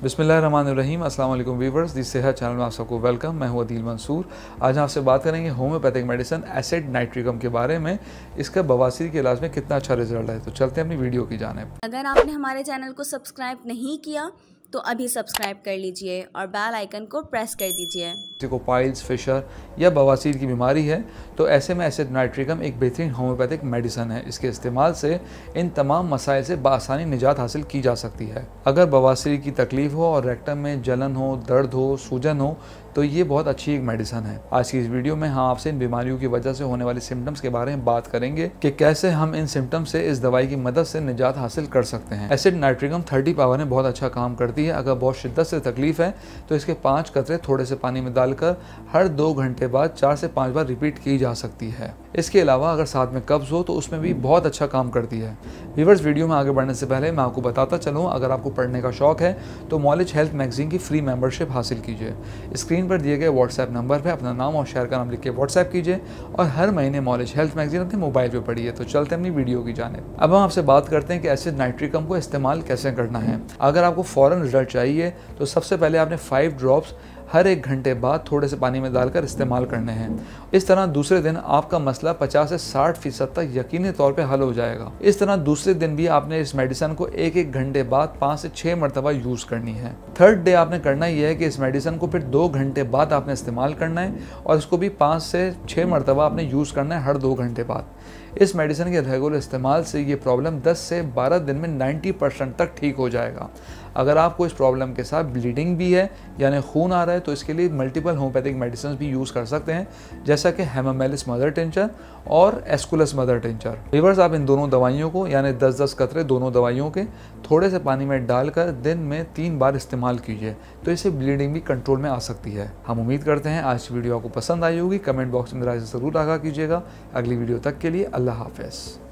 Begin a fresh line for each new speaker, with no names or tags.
बिस्मिल्लाहिर्रहमानिर्रहीम। अस्सलाम वालेकुम व्यूवर्स, दी सेहत चैनल में आप सबको वेलकम। मैं हूं अदील मंसूर। आज हम आपसे बात करेंगे होम्योपैथिक मेडिसिन एसिड नाइट्रिकम के बारे में। इसका बवासीर के इलाज में कितना अच्छा रिजल्ट है। तो चलते हैं अपनी वीडियो की जानिब।
अगर आपने हमारे चैनल को सब्सक्राइब नहीं किया तो अभी सब्सक्राइब कर लीजिए और बेल आइकन को प्रेस कर दीजिए।
किसी को पाइल्स, फिशर या बवासीर की बीमारी है तो ऐसे में एसिड नाइट्रिकम एक बेहतरीन होम्योपैथिक मेडिसिन है। इसके इस्तेमाल से इन तमाम मसाइल से बआसानी निजात हासिल की जा सकती है। अगर बवासीर की तकलीफ हो और रेक्टम में जलन हो, दर्द हो, सूजन हो तो ये बहुत अच्छी एक मेडिसिन है। आज की इस वीडियो में हम आपसे इन बीमारियों की वजह से होने वाले सिम्टम्स के बारे में बात करेंगे कि कैसे हम इन सिम्टम्स से इस दवाई की मदद से निजात हासिल कर सकते हैं। एसिड नाइट्रिकम 30 पावर में बहुत अच्छा काम करती है। अगर बहुत शिद्दत से तकलीफ है तो इसके 5 कतरे थोड़े से पानी में डालकर हर 2 घंटे बाद 4 से 5 बार रिपीट की जा सकती है। इसके अलावा अगर साथ में कब्ज हो तो उसमें भी बहुत अच्छा काम करती है। व्यूअर्स, वीडियो में आगे बढ़ने से पहले मैं आपको बताता चलूँ, अगर आपको पढ़ने का शौक है तो नॉलेज हेल्थ मैगजीन की फ्री मेंबरशिप हासिल कीजिए। स्क्रीन पर दिए गए व्हाट्सएप नंबर पर अपना नाम और शहर का नाम लिख के व्हाट्सएप कीजिए और हर महीने नॉलेज हेल्थ मैगजीन अपने मोबाइल पर पढ़िए। तो चलते हैं अपनी वीडियो की जानिब। अब हम आपसे बात करते हैं कि एसिड नाइट्रिकम को इस्तेमाल कैसे करना है। अगर आपको फ़ौरन रिजल्ट चाहिए तो सबसे पहले आपने 5 ड्रॉप्स हर 1 घंटे बाद थोड़े से पानी में डालकर इस्तेमाल करने हैं। इस तरह दूसरे दिन आपका मसला 50 से 60% तक यकीनी तौर पे हल हो जाएगा। इस तरह दूसरे दिन भी आपने इस मेडिसिन को 1-1 घंटे बाद 5 से 6 मरतबा यूज़ करनी है। थर्ड डे आपने करना यह है कि इस मेडिसिन को फिर 2 घंटे बाद आपने इस्तेमाल करना है और इसको भी 5 से 6 मरतबा आपने यूज़ करना है हर 2 घंटे बाद। इस मेडिसिन के रेगुलर इस्तेमाल से ये प्रॉब्लम 10 से 12 दिन में 90% तक ठीक हो जाएगा। अगर आपको इस प्रॉब्लम के साथ ब्लीडिंग भी है यानी खून आ रहा है तो इसके लिए मल्टीपल होम्योपैथिक मेडिसिन भी यूज़ कर सकते हैं, जैसा कि हेमामेलिस मदर टिंचर और एस्कुलस मदर टिंचर। व्यूअर्स, आप इन दोनों दवाइयों को यानी 10-10 कतरे दोनों दवाइयों के थोड़े से पानी में डालकर दिन में 3 बार इस्तेमाल कीजिए तो इससे ब्लीडिंग भी कंट्रोल में आ सकती है। हम उम्मीद करते हैं आज की वीडियो आपको पसंद आई होगी। कमेंट बॉक्स में राय ज़रूर आगाह कीजिएगा। अगली वीडियो तक के लिए अल्लाह हाफ़िज़।